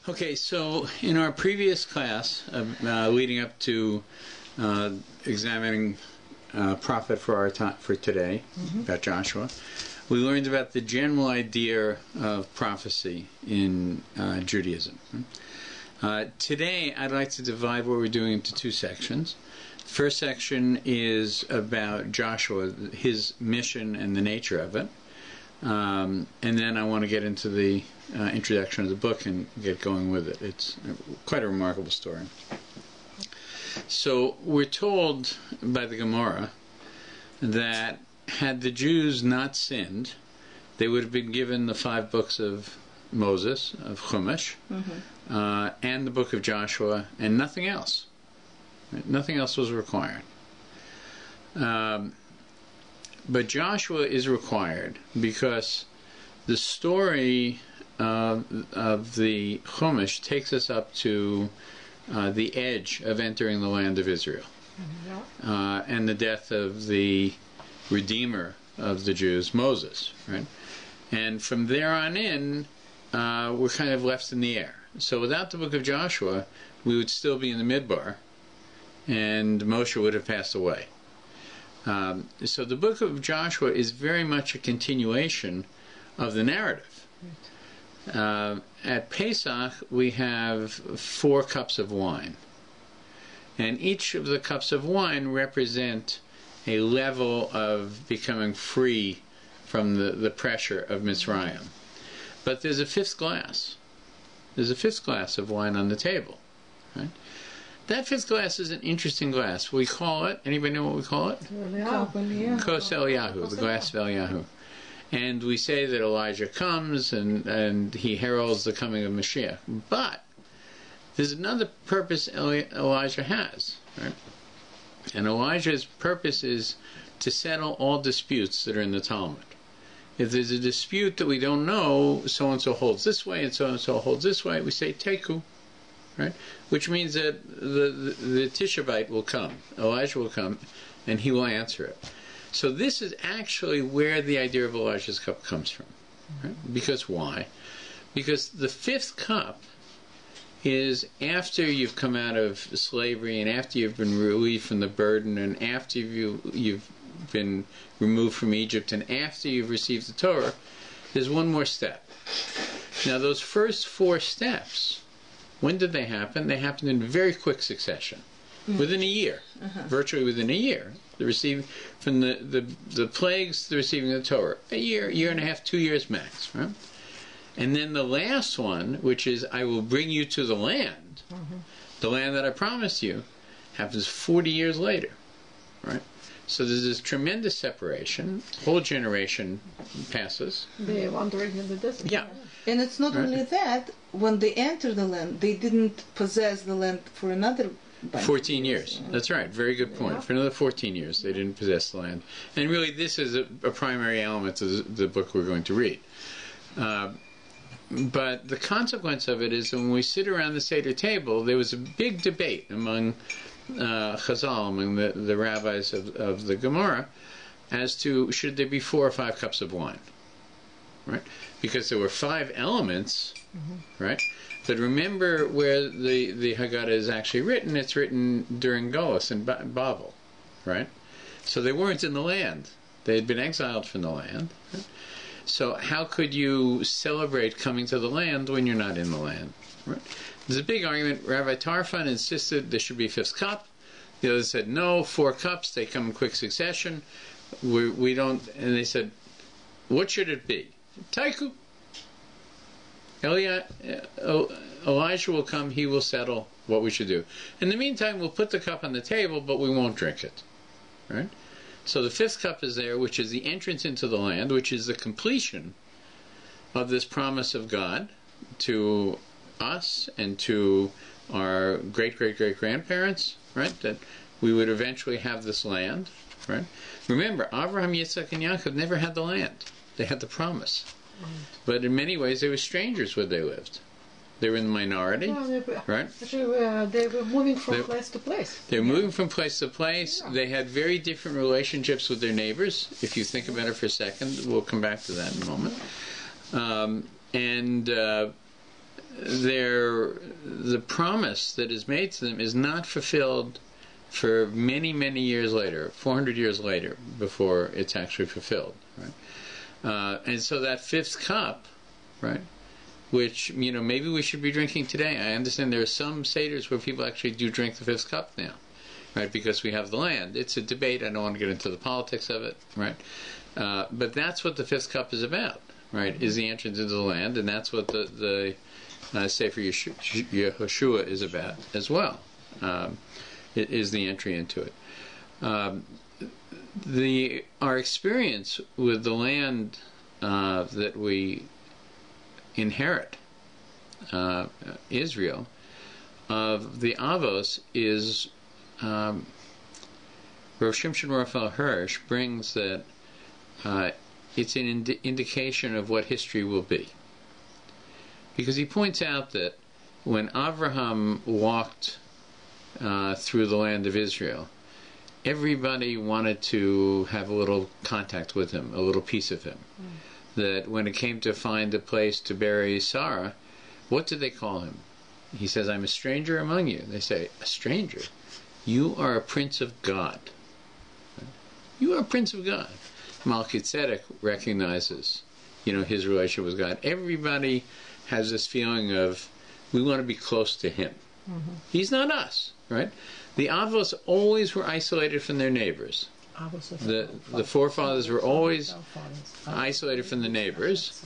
Okay, so in our previous class, leading up to examining prophet for our time for today, about Joshua, we learned about the general idea of prophecy in Judaism. Today, I'd like to divide what we're doing into two sections. The first section is about Joshua, his mission and the nature of it. And then I want to get into the introduction of the book and get going with it. It's quite a remarkable story. So we're told by the Gemara that had the Jews not sinned, they would have been given the 5 books of Moses, of Chumash, and the book of Joshua, and nothing else. Nothing else was required. But Joshua is required because the story of the Chumash takes us up to the edge of entering the land of Israel, and the death of the Redeemer of the Jews, Moses, right? And from there on in, we're kind of left in the air. So without the book of Joshua, we would still be in the Midbar, and Moshe would have passed away. So the book of Joshua is very much a continuation of the narrative. At Pesach, we have 4 cups of wine. And each of the cups of wine represent a level of becoming free from the pressure of Mitzrayim. But there's a 5th glass. There's a 5th glass of wine on the table, right? That 5th glass is an interesting glass. We call it, anybody know what we call it? Kos Eliyahu, the glass of Eliyahu. And we say that Elijah comes and he heralds the coming of Mashiach. But there's another purpose Elijah has, right? And Elijah's purpose is to settle all disputes that are in the Talmud. If there's a dispute that we don't know, so-and-so holds this way and so-and-so holds this way, we say Teku. Right? Which means that the Tishabite will come, Elijah will come, and he will answer it. So this is actually where the idea of Elijah's cup comes from. Right? Because why? Because the 5th cup is after you've come out of slavery and after you've been relieved from the burden and after you've been removed from Egypt and after you've received the Torah, there's one more step. Now those first 4 steps, when did they happen? They happened in very quick succession, within a year, virtually within a year. The receiving from the plagues, the receiving of the Torah, a year and a half, 2 years max, right? And then the last one, which is I will bring you to the land that I promised you, happens 40 years later, right? So there's this tremendous separation. Whole generation passes. They're wandering in the desert. Yeah. And it's not only that, when they enter the land, they didn't possess the land for another 14 years. That's right. Very good point. For another 14 years, they didn't possess the land. And really, this is a primary element of the book we're going to read. But the consequence of it is that when we sit around the Seder table, there was a big debate among Chazal, among the rabbis of the Gemara, as to should there be 4 or 5 cups of wine, right? Because there were 5 elements, right? But remember where the Haggadah is actually written. It's written during Golus in Babel, right? So they weren't in the land. They had been exiled from the land. Right? So how could you celebrate coming to the land when you're not in the land, right? There's a big argument. Rabbi Tarfon insisted there should be a 5th cup. The others said, no, 4 cups, they come in quick succession. We don't, and they said, what should it be? Taiku. Elijah will come, he will settle what we should do. In the meantime, we'll put the cup on the table, but we won't drink it. Right? So the 5th cup is there, which is the entrance into the land, which is the completion of this promise of God to us and to our great-great-great-grandparents, right? That we would eventually have this land, right? Remember, Abraham, Yitzhak, and Yaakov never had the land. They had the promise. But in many ways, they were strangers where they lived. They were in the minority, right? Actually, they were moving from place to place. They were moving from place to place. Yeah. They had very different relationships with their neighbors. If you think about it for a second, we'll come back to that in a moment. the promise that is made to them is not fulfilled for many, many years later, 400 years later, before it's actually fulfilled, right? And so that fifth cup, right, which, maybe we should be drinking today. I understand there are some seders where people actually do drink the fifth cup now, right, because we have the land. It's a debate. I don't want to get into the politics of it, right? But that's what the fifth cup is about, right, is the entrance into the land, and that's what the Sefer Yehoshua is about as well. It is the entry into it. Our experience with the land that we inherit, Israel, of the Avos is Rav Shimshon Raphael Hirsch brings that it's an indication of what history will be. Because he points out that when Avraham walked through the land of Israel, everybody wanted to have a little contact with him, a little piece of him. That when it came to find a place to bury Sarah, what did they call him? He says, "I'm a stranger among you." They say, "A stranger? You are a prince of God." You are a prince of God. Melchizedek recognizes, his relationship with God. Everybody has this feeling of, we want to be close to him. He's not us, right? The Avos always were isolated from their neighbors. The forefathers were always isolated from the neighbors,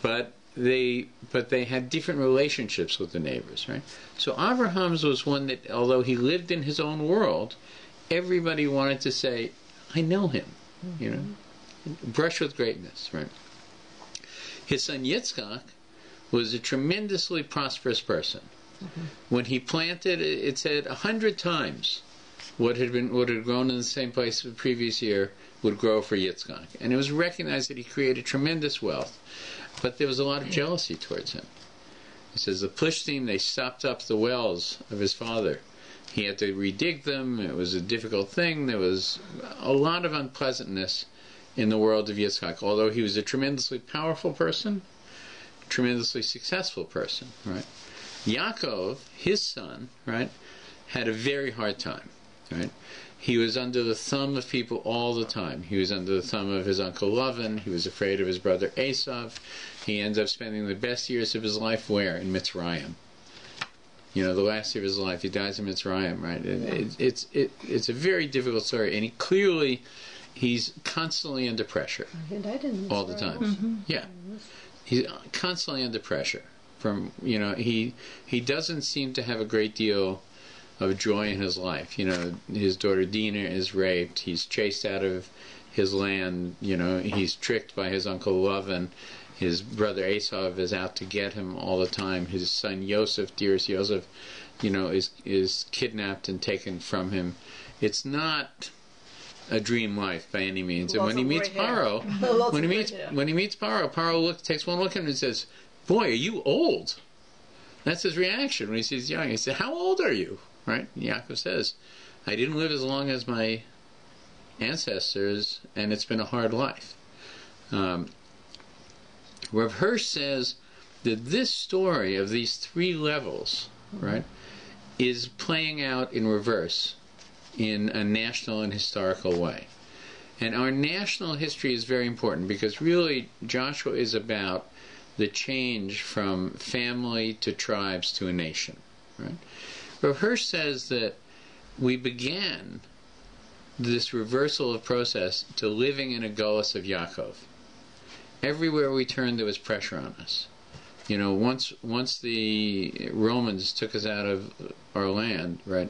but they had different relationships with the neighbors, right? So Abraham's was one that, although he lived in his own world, everybody wanted to say, "I know him," brush with greatness, right? His son Yitzchak was a tremendously prosperous person. When he planted, it said 100 times what had grown in the same place the previous year would grow for Yitzchak. And it was recognized that he created tremendous wealth. But there was a lot of jealousy towards him. He says the Plishtim, they stopped up the wells of his father. He had to redig them. It was a difficult thing. There was a lot of unpleasantness in the world of Yitzchak. Although he was a tremendously powerful person, tremendously successful person, right? Yaakov, his son, right, had a very hard time, right? He was under the thumb of people all the time. He was under the thumb of his uncle Lavan. He was afraid of his brother Esav. He ends up spending the best years of his life where? In Mitzrayim. The last year of his life, he dies in Mitzrayim, right? It's a very difficult story, and he's constantly under pressure. He died in all the time. Yeah, he's constantly under pressure. He doesn't seem to have a great deal of joy in his life. His daughter Dina is raped. He's chased out of his land. He's tricked by his uncle Lavan. His brother Esav is out to get him all the time. His son Yosef, dearest Yosef, is kidnapped and taken from him. It's not a dream life by any means. And when he meets Paro, Paro takes one look at him and says, "Boy, are you old?" That's his reaction when he sees young. He says, "How old are you?" Right? And Yaakov says, "I didn't live as long as my ancestors, and it's been a hard life." Rav Hirsch says that this story of these three levels, right, is playing out in reverse in a national and historical way. And our national history is very important because really Joshua is about the change from family to tribes to a nation, right? Rav Hirsch says that we began this reversal of process to living in a Golus of Yaakov. Everywhere we turned, there was pressure on us. Once the Romans took us out of our land, right,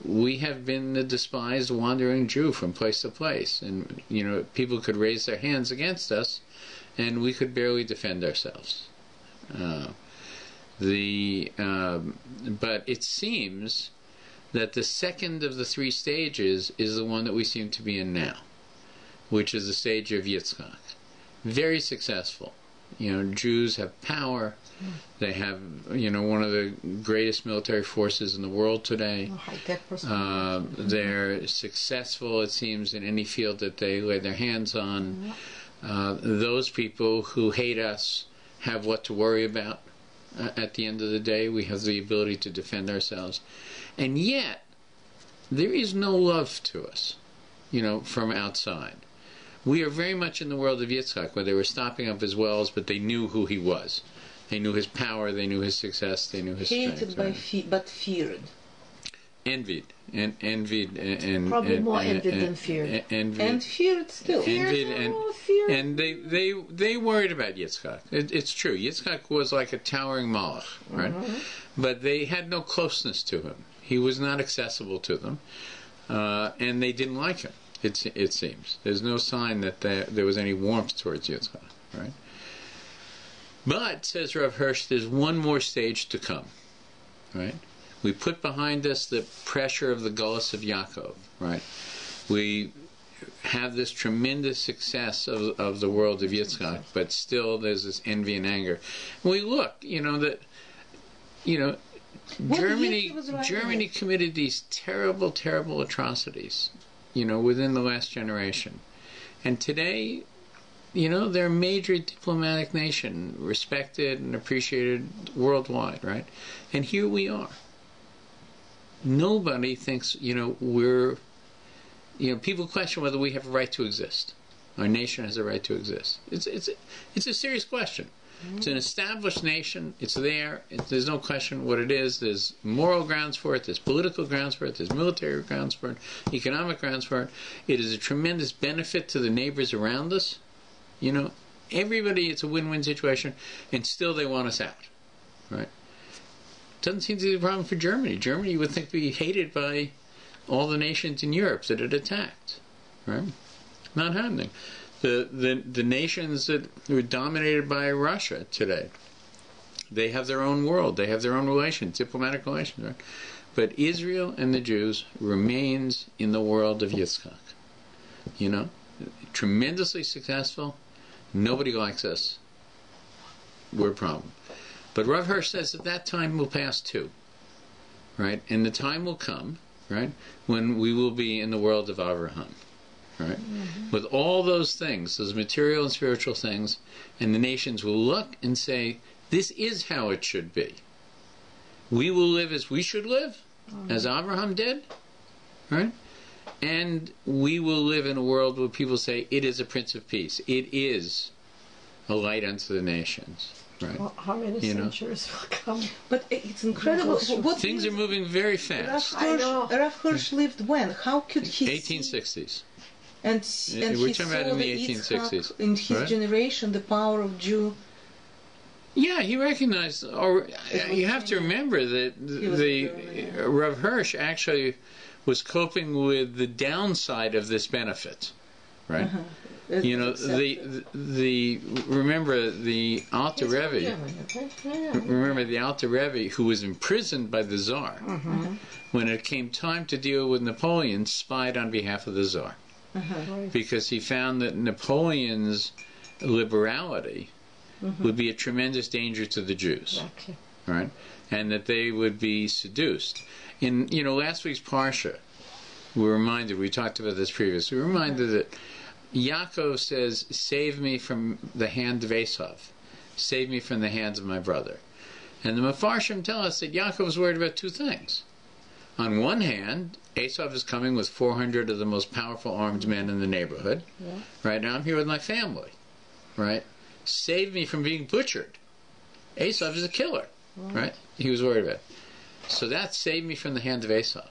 we have been the despised wandering Jew from place to place. And, people could raise their hands against us, and we could barely defend ourselves. But it seems that the second of the three stages is the one that we seem to be in now, which is the stage of Yitzchak. Very successful. Jews have power. They have, one of the greatest military forces in the world today. They're successful, it seems, in any field that they lay their hands on. Those people who hate us have what to worry about, at the end of the day. We have the ability to defend ourselves. And yet, there is no love to us, from outside. We are very much in the world of Yitzchak, where they were stopping up his wells, but they knew who he was. They knew his power, they knew his success, they knew his hated strength. but feared. Envied. Probably more envied than feared. And feared still. Envied feared. and they worried about Yitzchak. It's true. Yitzchak was like a towering malach, right? But they had no closeness to him. He was not accessible to them, and they didn't like him. It seems there's no sign that there was any warmth towards Yitzchak, right? But, says Rav Hirsch, there's one more stage to come, right? We put behind us the pressure of the Gullus of Yaakov, right? We have this tremendous success of the world of Yitzchak, but still there's this envy and anger. And we look, Germany committed these terrible, terrible atrocities, within the last generation. And today, they're a major diplomatic nation, respected and appreciated worldwide, right? And here we are. Nobody thinks, we're... people question whether we have a right to exist. Our nation has a right to exist. It's a serious question. It's an established nation. It's there. There's no question what it is. There's moral grounds for it. There's political grounds for it. There's military grounds for it. Economic grounds for it. It is a tremendous benefit to the neighbors around us. Everybody, it's a win-win situation, and still they want us out, right? Doesn't seem to be a problem for Germany. Germany, you would think, would be hated by all the nations in Europe that it attacked, right? Not happening. The nations that were dominated by Russia today, they have their own world. They have their own relations, diplomatic relations, right? But Israel and the Jews remains in the world of Yitzchak. Tremendously successful. Nobody likes us. We're a problem. But Rav Hirsch says that time will pass too, right? And the time will come, right, when we will be in the world of Avraham, right? With all those things, those material and spiritual things, and the nations will look and say, this is how it should be. We will live as we should live, as Avraham did, right? And we will live in a world where people say, it is a Prince of Peace. It is a light unto the nations. Right. Well, how many centuries will come? But it's incredible. Things are moving very fast. Rav Hirsch lived when? How could he 1860s. And we're he talking saw about in the Yitzchak 1860s. In his right? generation, the power of Jew. Yeah, he recognized. You have to remember that the Rav Hirsch actually was coping with the downside of this benefit, right? Remember the Alter Rebbe. Remember the Alter Rebbe, who was imprisoned by the Tsar. When it came time to deal with Napoleon, spied on behalf of the Tsar, because he found that Napoleon's liberality would be a tremendous danger to the Jews, right? And that they would be seduced. In last week's Parsha, we talked about this previously. We're reminded that Yaakov says, save me from the hand of Esav. Save me from the hands of my brother. And the Mefarshim tell us that Yaakov is worried about two things. On one hand, Esav is coming with 400 of the most powerful armed men in the neighborhood. Right now I'm here with my family. Right? Save me from being butchered. Esav is a killer. Right? He was worried about it. So that's save me from the hand of Esav.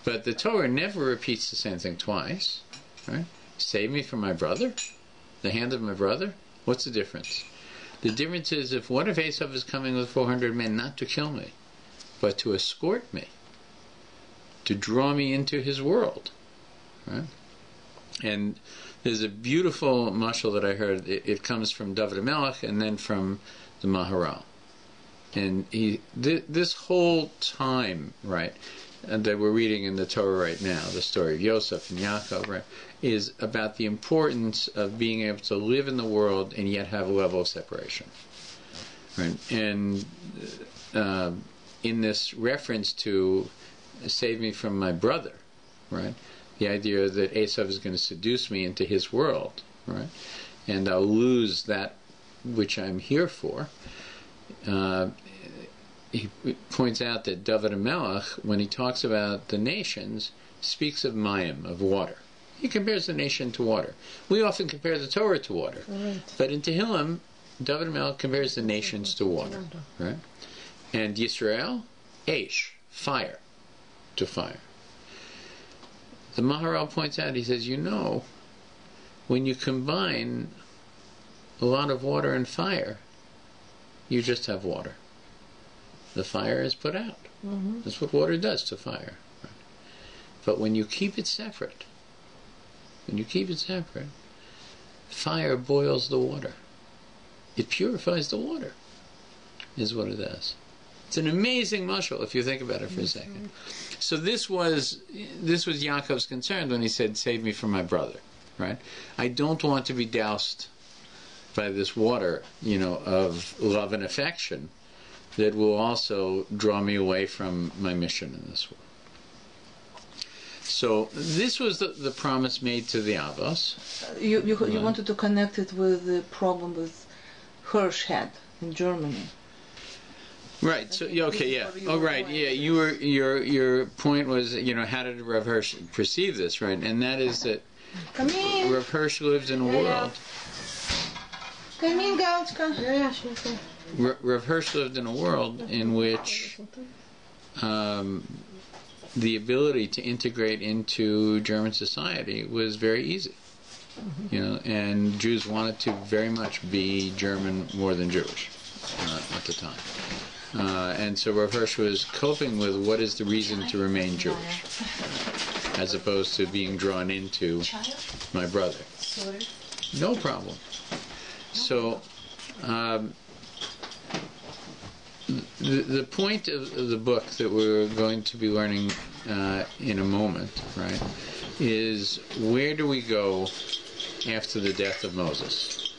But the Torah never repeats the same thing twice. Right? Save me from my brother? The hand of my brother? What's the difference? The difference is, if Esav is coming with 400 men not to kill me, but to escort me, to draw me into his world. Right? And there's a beautiful mashal that I heard. It comes from David HaMelech and then from the Maharal. And this whole time, right, that we're reading in the Torah right now, the story of Yosef and Yaakov, right, is about the importance of being able to live in the world and yet have a level of separation. Right? And in this reference to save me from my brother, right, the idea that Esav is going to seduce me into his world, right, and I'll lose that which I'm here for, he points out that David HaMelech, when he talks about the nations, speaks of mayim, of water. He compares the nation to water. We often compare the Torah to water. Right. But in Tehillim, David HaMelech compares the nations to water. Right? And Yisrael, Eish, fire, to fire. The Maharal points out, he says, when you combine a lot of water and fire, you just have water. The fire is put out. Mm-hmm. That's what water does to fire. Right? But when you keep it separate, fire boils the water. It purifies the water, is what it does. It's an amazing mashal if you think about it for a second. So this was Yaakov's concern when he said, "Save me from my brother." Right? I don't want to be doused by this water, of love and affection that will also draw me away from my mission in this world. So this was the promise made to the Avos. You wanted to connect it with the problem with Hirsch had in Germany. Right. So okay, yeah. Oh, right. Yeah. Your point was, how did Rav Hirsch perceive this, right? And that is that Rav Hirsch lived in a world. Come in, Galchka. Rav Hirsch lived in a world in which the ability to integrate into German society was very easy. And Jews wanted to very much be German more than Jewish at the time. And so Rav Hirsch was coping with what is the reason to remain Jewish, as opposed to being drawn into my brother. No problem. So, the point of the book that we're going to be learning in a moment, right, is where do we go after the death of Moses?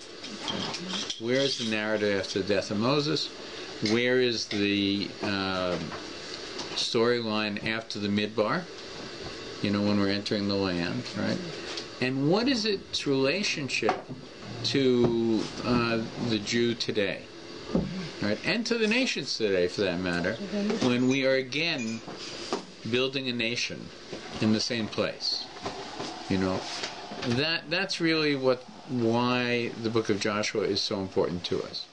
Where is the narrative after the death of Moses? Where is the storyline after the Midbar? When we're entering the land, right? And what is its relationship to the Jew today, right? And to the nations today, for that matter, when we are again building a nation in the same place. That's really why the book of Joshua is so important to us.